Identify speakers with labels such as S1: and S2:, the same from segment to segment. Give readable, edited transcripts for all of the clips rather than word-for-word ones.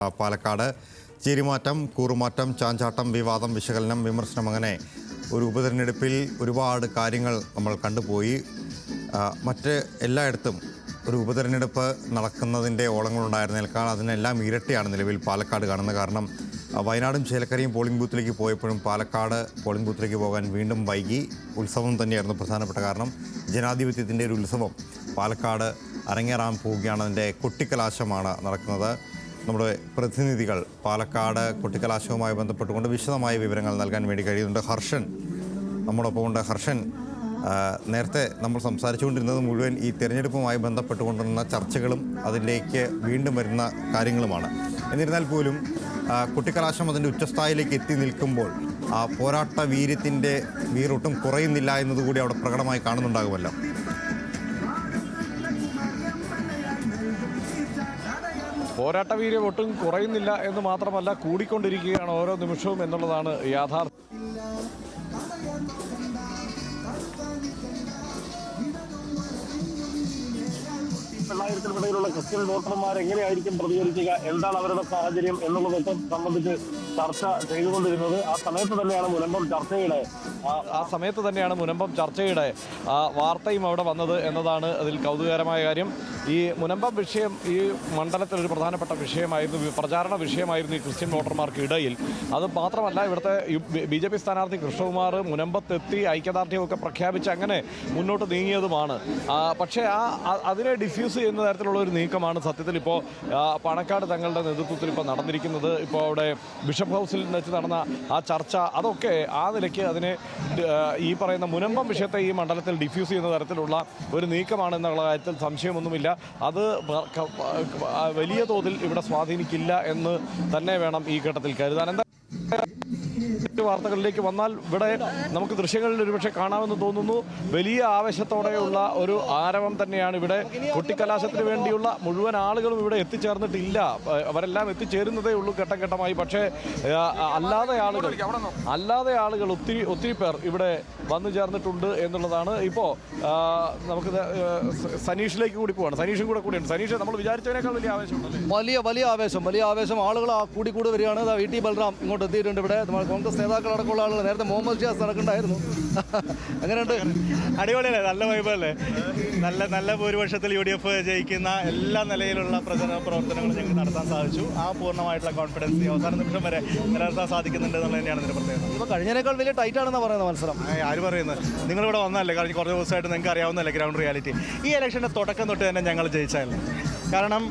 S1: പാലക്കാട് ചേരിമാറ്റം, കൂറുമാറ്റം, ചാഞ്ചാട്ടം, വിവാദം, വിശകലനം, വിമർശനം, അങ്ങനെ ഒരു ഉപതെരഞ്ഞെടുപ്പിൽ ഒരുപാട് കാര്യങ്ങൾ നമ്മൾ കണ്ടുപോയി. മറ്റ് എല്ലായിടത്തും ഒരു ഉപതെരഞ്ഞെടുപ്പ് നടക്കുന്നതിൻ്റെ ഓളങ്ങളുണ്ടായിരുന്നേക്കാൾ അതിനെല്ലാം ഇരട്ടിയാണ് നിലവിൽ പാലക്കാട് കാണുന്നത്. കാരണം വയനാടും ചേലക്കരയും പോളിംഗ് ബൂത്തിലേക്ക് പോയപ്പോഴും പാലക്കാട് പോളിംഗ് ബൂത്തിലേക്ക് പോകാൻ വീണ്ടും വൈകി. ഉത്സവം തന്നെയായിരുന്നു പ്രധാനപ്പെട്ട കാരണം. ജനാധിപത്യത്തിൻ്റെ ഒരു ഉത്സവം പാലക്കാട് അരങ്ങേറാൻ പോവുകയാണ്. അതിൻ്റെ കൊട്ടിക്കലാശമാണ് നടക്കുന്നത്. നമ്മുടെ പ്രതിനിധികൾ പാലക്കാട് കൊട്ടിക്കലാശവുമായി ബന്ധപ്പെട്ടുകൊണ്ട് വിശദമായ വിവരങ്ങൾ നൽകാൻ വേണ്ടി കഴിയുന്നുണ്ട്. ഹർഷൻ നമ്മോടൊപ്പം ഉണ്ട്. ഹർഷൻ, നേരത്തെ നമ്മൾ സംസാരിച്ചുകൊണ്ടിരുന്നത് മുഴുവൻ ഈ തെരഞ്ഞെടുപ്പുമായി ബന്ധപ്പെട്ടുകൊണ്ടിരുന്ന ചർച്ചകളും അതിലേക്ക് വീണ്ടും വരുന്ന കാര്യങ്ങളുമാണ്. എന്നിരുന്നാൽ പോലും കൊട്ടിക്കലാശം അതിൻ്റെ ഉച്ചസ്ഥായിലേക്ക് എത്തി നിൽക്കുമ്പോൾ ആ പോരാട്ട വീര്യത്തിൻ്റെ വീറൊട്ടും കുറയുന്നില്ല എന്നതുകൂടി അവിടെ പ്രകടമായി കാണുന്നുണ്ടാകുമല്ലോ.
S2: പോരാട്ട വീര്യം ഒട്ടും കുറയുന്നില്ല എന്ന് മാത്രമല്ല, കൂടിക്കൊണ്ടിരിക്കുകയാണ് ഓരോ നിമിഷവും എന്നുള്ളതാണ് യാഥാർത്ഥ്യം.
S3: ിലുള്ള ക്രിസ്ത്യൻ വോട്ടർമാർ എങ്ങനെയായിരിക്കും പ്രതികരിക്കുക, എന്താണ് അവരുടെ സാഹചര്യം എന്നുള്ളതൊക്കെ സംബന്ധിച്ച് ചർച്ച ചെയ്തുകൊണ്ടിരുന്നത്. ആ സമയത്ത് തന്നെയാണ് മുനമ്പം ചർച്ചയുടെ വാർത്തയും അവിടെ വന്നത് എന്നതാണ് അതിൽ കൗതുകകരമായ കാര്യം. ഈ മുനമ്പം വിഷയം ഈ മണ്ഡലത്തിലൊരു പ്രധാനപ്പെട്ട വിഷയമായിരുന്നു, പ്രചാരണ വിഷയമായിരുന്നു ഈ ക്രിസ്ത്യൻ വോട്ടർമാർക്ക് ഇടയിൽ. അത് മാത്രമല്ല, ഇവിടുത്തെ BJP സ്ഥാനാർത്ഥി കൃഷ്ണകുമാർ മുനമ്പത്തെത്തി ഐക്യദാർഢ്യമൊക്കെ പ്രഖ്യാപിച്ച് അങ്ങനെ മുന്നോട്ട് നീങ്ങിയതുമാണ്. പക്ഷേ അതിനെ ഡിഫ്യൂസ് ചെയ്യുന്ന തരത്തിലുള്ള ഒരു നീക്കമാണ് സത്യത്തിൽ ഇപ്പോൾ പണക്കാട് തങ്ങളുടെ നേതൃത്വത്തിൽ ഇപ്പോൾ നടന്നിരിക്കുന്നത്. ഇപ്പോൾ അവിടെ ബിഷപ്പ് ഹൗസിൽ വെച്ച് നടന്ന ആ ചർച്ച, അതൊക്കെ ആ നിലയ്ക്ക് അതിനെ ഈ പറയുന്ന മുനമ്പം വിഷയത്തെ ഈ മണ്ഡലത്തിൽ ഡിഫ്യൂസ് ചെയ്യുന്ന തരത്തിലുള്ള ഒരു നീക്കമാണെന്നുള്ള കാര്യത്തിൽ സംശയമൊന്നുമില്ല. അത് വലിയ തോതിൽ ഇവിടെ സ്വാധീനിക്കില്ല എന്ന് തന്നെ വേണം ഈ ഘട്ടത്തിൽ കരുതാൻ. വാർത്തകളിലേക്ക് വന്നാൽ ഇവിടെ നമുക്ക് ദൃശ്യങ്ങളിൽ ഒരുപക്ഷെ കാണാമെന്ന് തോന്നുന്നു. വലിയ ആവേശത്തോടെയുള്ള ഒരു ആരവം തന്നെയാണ് ഇവിടെ. കൊട്ടിക്കലാശത്തിന് വേണ്ടിയുള്ള മുഴുവൻ ആളുകളും ഇവിടെ എത്തിച്ചേർന്നിട്ടില്ല, അവരെല്ലാം എത്തിച്ചേരുന്നതേ ഉള്ളൂ ഘട്ടം ഘട്ടമായി. പക്ഷേ അല്ലാതെ ആളുകൾ ഒത്തിരി പേർ ഇവിടെ വന്നു ചേർന്നിട്ടുണ്ട് എന്നുള്ളതാണ്. ഇപ്പോൾ നമുക്ക് സനീഷിലേക്ക് കൂടി പോവാണ്. സനീഷും കൂടിയുണ്ട്. സനീഷ്, നമ്മൾ വിചാരിച്ചതിനേക്കാൾ വലിയ ആവേശമുണ്ടല്ലേ?
S4: വലിയ ആവേശം ആളുകൾ കൂടി വരികയാണ്. VT ബൽറാം ഇങ്ങോട്ട് എത്തിയിട്ടുണ്ട്. ഇവിടെ കോൺഗ്രസ് നേതാക്കളടക്കമുള്ള ആളുകൾ, നേരത്തെ മുഹമ്മദ് ഷിയാസ് നടക്കണ്ടായിരുന്നു. അങ്ങനെയുണ്ട്.
S5: അടിപൊളിയല്ലേ? നല്ല വൈബല്ലേ? നല്ല ഭൂരിപക്ഷത്തിൽ UDF ജയിക്കുന്ന എല്ലാ നിലയിലുള്ള പ്രചരണ പ്രവർത്തനങ്ങളും ഞങ്ങൾക്ക് നടത്താൻ സാധിച്ചു. ആ പൂർണ്ണമായിട്ടുള്ള കോൺഫിഡൻസ് അവസാന നിമിഷം വരെ നിലനിർത്താൻ സാധിക്കുന്നുണ്ട് എന്നുള്ളത് തന്നെയാണ് ഇതിൻ്റെ പ്രത്യേകത.
S4: ഇപ്പോൾ കഴിഞ്ഞതിനേക്കാൾ വലിയ ടൈറ്റാണെന്ന് പറയുന്നത് മത്സരം.
S5: ആര് പറയുന്നത്? നിങ്ങളിവിടെ വന്നതല്ലേ? കാരണം കുറച്ച് ദിവസമായിട്ട് നിങ്ങൾക്ക് അറിയാവുന്നതല്ലേ ഗ്രൗണ്ട് റിയാലിറ്റി. ഈ ഇലക്ഷൻ്റെ തുടക്കം തൊട്ട് തന്നെ ഞങ്ങൾ ജയിച്ചായിരുന്നു. കാരണം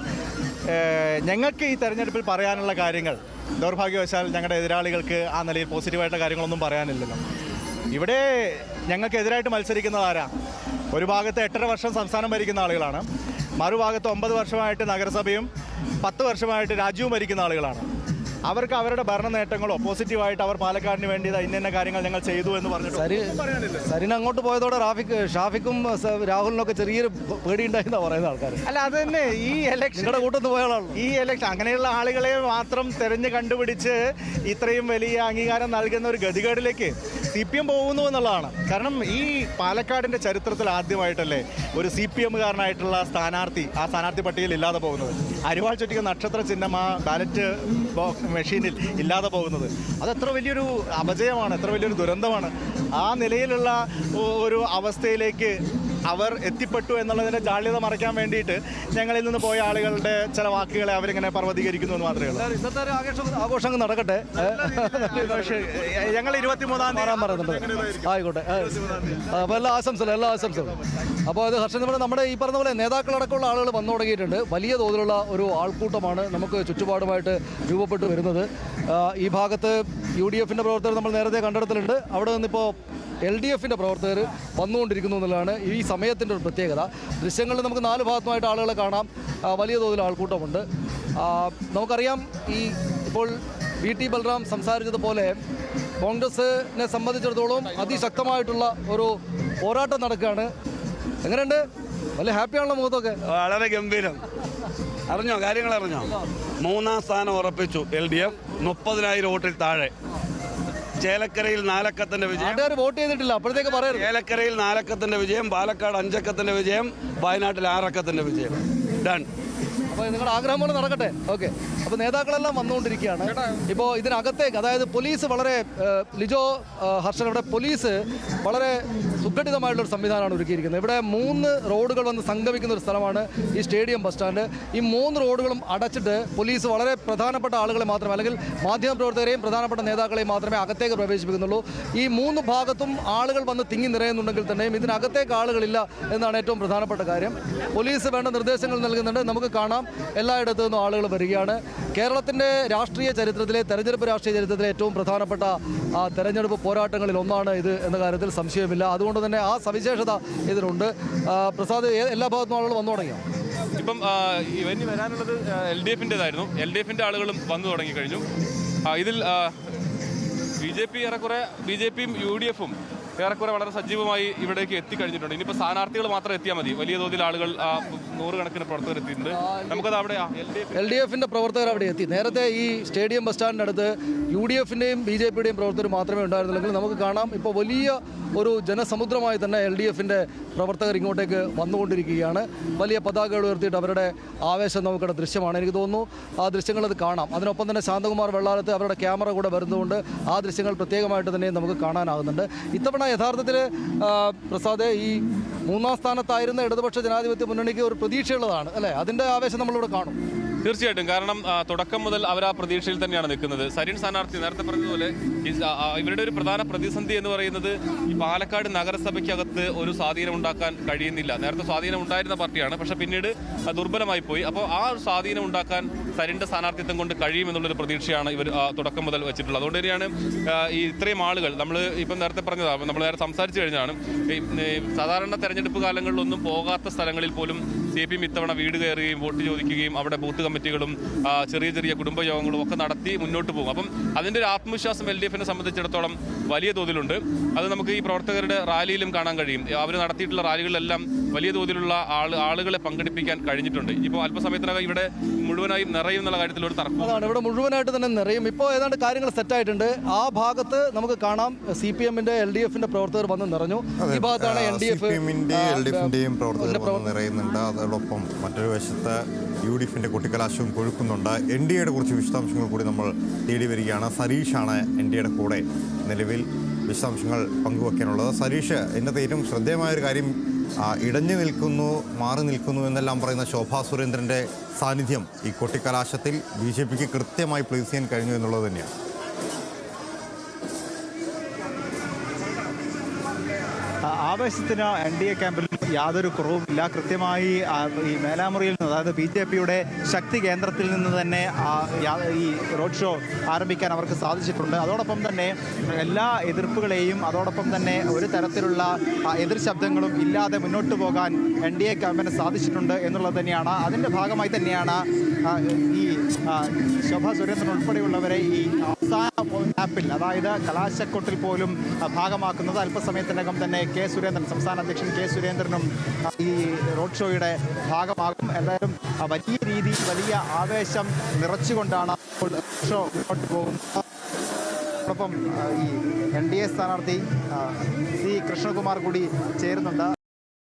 S5: ഞങ്ങൾക്ക് ഈ തെരഞ്ഞെടുപ്പിൽ പറയാനുള്ള കാര്യങ്ങൾ ദൗർഭാഗ്യവശാൽ ഞങ്ങളുടെ എതിരാളികൾക്ക് ആ നിലയിൽ പോസിറ്റീവായിട്ടുള്ള കാര്യങ്ങളൊന്നും പറയാനില്ലല്ലോ. ഇവിടെ ഞങ്ങൾക്കെതിരായിട്ട് മത്സരിക്കുന്നത് ആരാ? ഒരു ഭാഗത്ത് 8.5 വർഷം സംസ്ഥാനം ഭരിക്കുന്ന ആളുകളാണ്, മറുഭാഗത്ത് 9 വർഷമായിട്ട് നഗരസഭയും 10 വർഷമായിട്ട് രാജ്യവും ഭരിക്കുന്ന ആളുകളാണ്. അവർക്ക് അവരുടെ ഭരണ നേട്ടങ്ങളോ പോസിറ്റീവായിട്ട് അവർ പാലക്കാടിന് വേണ്ടി ഇന്ന കാര്യങ്ങൾ ഞങ്ങൾ ചെയ്തു എന്ന് പറഞ്ഞിട്ട്
S4: സരിന് അങ്ങോട്ട് പോയതോടെ ഷാഫിക്കും രാഹുലിനൊക്കെ ചെറിയൊരു പേടിയുണ്ടായെന്നാണ് പറയുന്ന ആൾക്കാർ.
S5: അല്ല, അത് തന്നെ ഈ ഇലക്ഷൻ്റെ
S4: കൂട്ടത്ത് പോയ ആളാണ്.
S5: ഈ ഇലക്ഷൻ അങ്ങനെയുള്ള ആളുകളെ മാത്രം തിരഞ്ഞ് കണ്ടുപിടിച്ച് ഇത്രയും വലിയ അംഗീകാരം നൽകുന്ന ഒരു ഗതികേടിലേക്ക് CPM പോകുന്നു എന്നുള്ളതാണ്. കാരണം ഈ പാലക്കാടിൻ്റെ ചരിത്രത്തിൽ ആദ്യമായിട്ടല്ലേ ഒരു CPMകാരനായിട്ടുള്ള സ്ഥാനാർത്ഥി ആ സ്ഥാനാർത്ഥി പട്ടികയിൽ ഇല്ലാതെ പോകുന്നത്. അരിവാൾ ചുറ്റിക നക്ഷത്ര ചിഹ്നം ആ ബാലറ്റ് മെഷീനിൽ ഇല്ലാതെ പോകുന്നത്. അത് എത്ര വലിയൊരു അപജയമാണ്, എത്ര വലിയൊരു ദുരന്തമാണ്. ആ നിലയിലുള്ള ഒരു അവസ്ഥയിലേക്ക് അവർ എത്തിപ്പെട്ടു എന്നുള്ളതിൻ്റെ ജാള്യത മറയ്ക്കാൻ വേണ്ടിയിട്ട് ഞങ്ങളിൽ നിന്ന് പോയ ആളുകളുടെ ചില വാക്കുകളെ അവരിങ്ങനെ പർവ്വതീകരിക്കുന്നു എന്ന് മാത്രമേ ഉള്ളൂ.
S4: ഇന്നത്തെ ഒരു ആഘോഷം നടക്കട്ടെ.
S5: ഞങ്ങൾ 23-ാം തീയതി
S4: പറയുന്നുണ്ട്. ആയിക്കോട്ടെ. അപ്പോൾ എല്ലാ ആശംസകളും. അപ്പോൾ അത് ഹർഷൻ, നമ്മുടെ ഈ പറഞ്ഞ പോലെ നേതാക്കളടക്കമുള്ള ആളുകൾ വന്നു തുടങ്ങിയിട്ടുണ്ട്. വലിയ തോതിലുള്ള ഒരു ആൾക്കൂട്ടമാണ് നമുക്ക് ചുറ്റുപാടുമായിട്ട് രൂപപ്പെട്ടു വരുന്നത്. ഈ ഭാഗത്ത് UDFൻ്റെ പ്രവർത്തകർ നമ്മൾ നേരത്തെ കണ്ടെടുത്തിട്ടുണ്ട്. അവിടെ നിന്നിപ്പോൾ LDFൻ്റെ പ്രവർത്തകർ വന്നുകൊണ്ടിരിക്കുന്നു എന്നുള്ളതാണ് ഈ സമയത്തിൻ്റെ ഒരു പ്രത്യേകത. ദൃശ്യങ്ങളിൽ നമുക്ക് 4 ഭാഗത്തുമായിട്ട് ആളുകളെ കാണാം. വലിയ തോതിൽ ആൾക്കൂട്ടമുണ്ട്. നമുക്കറിയാം, ഇപ്പോൾ VT ബൽറാം സംസാരിച്ചതുപോലെ കോൺഗ്രസിനെ സംബന്ധിച്ചിടത്തോളം അതിശക്തമായിട്ടുള്ള ഒരു പോരാട്ടം നടക്കുകയാണ്. എങ്ങനെയുണ്ട്? വലിയ ഹാപ്പിയാണല്ലോ മുഖത്തൊക്കെ?
S6: വളരെ ഗംഭീരം. കാര്യങ്ങൾ അറിഞ്ഞോ? 3-ാം സ്ഥാനം ഉറപ്പിച്ചു LDF, 30,000 വോട്ടിൽ താഴെ. ചേലക്കരയിൽ 4 അക്കത്തിന്റെ വിജയം.
S4: വോട്ട് ചെയ്തിട്ടില്ല, അപ്പോഴത്തേക്ക് പറയാം.
S6: ചേലക്കരയിൽ 4 അക്കത്തിന്റെ വിജയം, പാലക്കാട് 5 അക്കത്തിന്റെ വിജയം, വയനാട്ടിൽ 6 അക്കത്തിന്റെ വിജയം. ഡൺ.
S4: അപ്പോൾ നിങ്ങളുടെ ആഗ്രഹം പോലെ നടക്കട്ടെ. ഓക്കെ, അപ്പോൾ നേതാക്കളെല്ലാം വന്നുകൊണ്ടിരിക്കുകയാണ്. ഇപ്പോൾ ഇതിനകത്തേക്ക്, അതായത് പോലീസ് വളരെ ലിജോ ഹർഷൻ, ഇവിടെ പോലീസ് വളരെ സുഘടിതമായിട്ടുള്ളൊരു സംവിധാനമാണ് ഒരുക്കിയിരിക്കുന്നത്. ഇവിടെ 3 റോഡുകൾ വന്ന് സംഗമിക്കുന്ന ഒരു സ്ഥലമാണ് ഈ സ്റ്റേഡിയം ബസ് സ്റ്റാൻഡ്. ഈ 3 റോഡുകളും അടച്ചിട്ട് പോലീസ് വളരെ പ്രധാനപ്പെട്ട ആളുകളെ മാത്രമേ, അല്ലെങ്കിൽ മാധ്യമപ്രവർത്തകരെയും പ്രധാനപ്പെട്ട നേതാക്കളെയും മാത്രമേ അകത്തേക്ക് പ്രവേശിപ്പിക്കുന്നുള്ളൂ. ഈ 3 ഭാഗത്തും ആളുകൾ വന്ന് തിങ്ങി നിറയുന്നുണ്ടെങ്കിൽ തന്നെയും ഇതിനകത്തേക്ക് ആളുകളില്ല എന്നാണ് ഏറ്റവും പ്രധാനപ്പെട്ട കാര്യം. പോലീസ് വേണ്ട നിർദ്ദേശങ്ങൾ നൽകുന്നുണ്ട്. നമുക്ക് കാണാം എല്ലായിടത്തു നിന്നും ആളുകൾ വരികയാണ്. കേരളത്തിൻ്റെ രാഷ്ട്രീയ ചരിത്രത്തിലെ, തെരഞ്ഞെടുപ്പ് രാഷ്ട്രീയ ചരിത്രത്തിലെ ഏറ്റവും പ്രധാനപ്പെട്ട തെരഞ്ഞെടുപ്പ് പോരാട്ടങ്ങളിൽ ഒന്നാണ് ഇത് എന്ന കാര്യത്തിൽ സംശയമില്ല. അതുകൊണ്ട് തന്നെ ആ സവിശേഷത ഇതിനുണ്ട്. പ്രസാദ്, എല്ലാ ഭാഗത്തും ആളുകൾ വന്നു തുടങ്ങിയോ?
S7: ഇപ്പം ഇവന് വരാനുള്ളത് LDFിൻ്റെതായിരുന്നു. LDFിൻ്റെ ആളുകളും വന്നു തുടങ്ങി കഴിഞ്ഞു. ഇതിൽ BJPയും UDFും ഏറെക്കുറെ വളരെ സജീവമായി ഇവിടേക്ക് എത്തിക്കഴിഞ്ഞിട്ടുണ്ട്. ഇനിയിപ്പോൾ സ്ഥാനാർത്ഥികൾ മാത്രം എത്തിയാൽ മതി. വലിയ തോതിൽ ആളുകൾ 100 കണക്കിന് പ്രവർത്തകർ എത്തിയിട്ടുണ്ട്. നമുക്കത് അവിടെ
S4: LDFിൻ്റെ പ്രവർത്തകർ അവിടെ എത്തി. നേരത്തെ ഈ സ്റ്റേഡിയം ബസ് സ്റ്റാൻഡിനടുത്ത് UDFിൻ്റെയും BJPയുടെയും പ്രവർത്തകർ മാത്രമേ ഉണ്ടായിരുന്നുള്ളെങ്കിൽ നമുക്ക് കാണാം ഇപ്പോൾ വലിയ ഒരു ജനസമുദ്രമായി തന്നെ LDFിൻ്റെ പ്രവർത്തകർ ഇങ്ങോട്ടേക്ക് വന്നുകൊണ്ടിരിക്കുകയാണ്. വലിയ പതാകകൾ ഉയർത്തിയിട്ട് അവരുടെ ആവേശം നമുക്കിവിടെ ദൃശ്യമാണ്. എനിക്ക് തോന്നുന്നു ആ ദൃശ്യങ്ങളത് കാണാം. അതിനൊപ്പം തന്നെ ശാന്തകുമാർ വെള്ളാലത്ത് അവരുടെ ക്യാമറ കൂടെ വരുന്നതുകൊണ്ട് ആ ദൃശ്യങ്ങൾ പ്രത്യേകമായിട്ട് തന്നെ നമുക്ക് കാണാനാകുന്നുണ്ട്. ഇത്തവണ യഥാർത്ഥത്തിൽ പ്രസാദ്, ഈ 3ാം സ്ഥാനത്തായിരുന്ന ഇടതുപക്ഷ ജനാധിപത്യ മുന്നണിക്ക് ഒരു പ്രതീക്ഷയുള്ളതാണ് അല്ലേ? അതിൻ്റെ ആവേശം നമ്മളിവിടെ കാണും.
S7: തീർച്ചയായിട്ടും. കാരണം തുടക്കം മുതൽ അവർ ആ പ്രതീക്ഷയിൽ തന്നെയാണ് നിൽക്കുന്നത്. സരിൻ സ്ഥാനാർത്ഥി നേരത്തെ പറഞ്ഞതുപോലെ ഇവരുടെ ഒരു പ്രധാന പ്രതിസന്ധി എന്ന് പറയുന്നത് ഈ പാലക്കാട് നഗരസഭയ്ക്കകത്ത് ഒരു സ്വാധീനം ഉണ്ടാക്കാൻ കഴിയുന്നില്ല. നേരത്തെ സ്വാധീനം ഉണ്ടായിരുന്ന പാർട്ടിയാണ്, പക്ഷെ പിന്നീട് ദുർബലമായി പോയി. അപ്പോൾ ആ ഒരു സ്വാധീനം ഉണ്ടാക്കാൻ സരിൻ്റെ സ്ഥാനാർത്ഥിത്വം കൊണ്ട് കഴിയുമെന്നുള്ളൊരു പ്രതീക്ഷയാണ് ഇവർ തുടക്കം മുതൽ വെച്ചിട്ടുള്ളത്. അതുകൊണ്ട് തന്നെയാണ് ഈ ഇത്രയും ആളുകൾ, നമ്മൾ ഇപ്പം നേരത്തെ പറഞ്ഞതാണ്, നമ്മൾ നേരെ സംസാരിച്ചു കഴിഞ്ഞാണ്, സാധാരണ തെരഞ്ഞെടുപ്പ് കാലങ്ങളിലൊന്നും പോകാത്ത സ്ഥലങ്ങളിൽ പോലും CPM ഇത്തവണ വീട് കയറുകയും വോട്ട് ചോദിക്കുകയും അവിടെ ബൂത്ത് കമ്മിറ്റികളും ചെറിയ ചെറിയ കുടുംബയോഗങ്ങളും ഒക്കെ നടത്തി മുന്നോട്ട് പോകും. അപ്പം അതിൻ്റെ ഒരു ആത്മവിശ്വാസം LDFിനെ സംബന്ധിച്ചിടത്തോളം വലിയ തോതിലുണ്ട്. അത് നമുക്ക് ഈ പ്രവർത്തകരുടെ റാലിയിലും കാണാൻ കഴിയും. അവർ നടത്തിയിട്ടുള്ള റാലികളിലെല്ലാം വലിയ തോതിലുള്ള ആളുകളെ പങ്കെടുപ്പിക്കാൻ കഴിഞ്ഞിട്ടുണ്ട്. ഇപ്പോൾ അല്പസമയത്തിനകം ഇവിടെ മുഴുവനായും നിറയും എന്നുള്ള കാര്യത്തിൽ ഒരു തർക്കമാണ്.
S4: ഇവിടെ മുഴുവനായിട്ട് തന്നെ നിറയും. ഇപ്പോൾ ഏതാണ്ട് കാര്യങ്ങൾ സെറ്റായിട്ടുണ്ട്. ആ ഭാഗത്ത് നമുക്ക് കാണാം CPMൻ്റെ LDFിൻ്റെ പ്രവർത്തകർ വന്ന് നിറഞ്ഞു. ഈ ഭാഗത്താണ്
S1: LDFിൻ്റെയും പ്രവർത്തകർ വന്ന് നിറയുന്നുണ്ട്. അതോടൊപ്പം മറ്റൊരു വശത്ത് UDFിൻ്റെ കൊട്ടിക്കലാശവും കൊഴുക്കുന്നുണ്ട്. NDAയുടെ കുറച്ച് വിശദാംശങ്ങൾ കൂടി നമ്മൾ തേടി വരികയാണ്. സരീഷാണ് NDAയുടെ കൂടെ നിലവിൽ വിശദാംശങ്ങൾ പങ്കുവയ്ക്കാനുള്ളത്. സരീഷ്, ഇന്നത്തെ ഏറ്റവും ശ്രദ്ധേയമായൊരു കാര്യം ഇടഞ്ഞു നിൽക്കുന്നു, മാറി നിൽക്കുന്നു എന്നെല്ലാം പറയുന്ന ശോഭാ സുരേന്ദ്രൻ്റെ സാന്നിധ്യം ഈ കൊട്ടിക്കലാശത്തിൽ BJPക്ക് കൃത്യമായി പ്ലേസ് ചെയ്യാൻ കഴിഞ്ഞു എന്നുള്ളത് തന്നെയാണ്.
S5: ആവേശത്തിന് NDA ക്യാമ്പിൽ യാതൊരു കുറവുമില്ല. കൃത്യമായി ഈ മേലാമുറിയിൽ നിന്ന്, അതായത് BJPയുടെ ശക്തി കേന്ദ്രത്തിൽ നിന്ന് തന്നെ ഈ റോഡ് ഷോ ആരംഭിക്കാൻ അവർക്ക് സാധിച്ചിട്ടുണ്ട്. അതോടൊപ്പം തന്നെ എല്ലാ എതിർപ്പുകളെയും, അതോടൊപ്പം തന്നെ ഒരു തരത്തിലുള്ള എതിർ ശബ്ദങ്ങളും ഇല്ലാതെ മുന്നോട്ട് പോകാൻ NDA ക്യാമ്പിന് സാധിച്ചിട്ടുണ്ട് എന്നുള്ളത് തന്നെയാണ്. അതിൻ്റെ ഭാഗമായി തന്നെയാണ് ഈ ശോഭാ സുരേന്ദ്രൻ ഉൾപ്പെടെയുള്ളവരെ ഈ അവസാന ആപ്പിൽ, അതായത് കലാശക്കൊട്ടിൽ പോലും ഭാഗമാക്കുന്നത്. അല്പസമയത്തിനകം തന്നെ സുരേന്ദ്രൻ, സംസ്ഥാന അധ്യക്ഷൻ സുരേന്ദ്രനും ഈ റോഡ് ഷോയുടെ ഭാഗമാകും. എന്തായാലും വലിയ രീതിയിൽ വലിയ ആവേശം നിറച്ചുകൊണ്ടാണ് ഷോ മുന്നോട്ട് പോകുന്നത്. അതോടൊപ്പം ഈ NDA സ്ഥാനാർത്ഥി C കൃഷ്ണകുമാർ കൂടി ചേരുന്നുണ്ട്.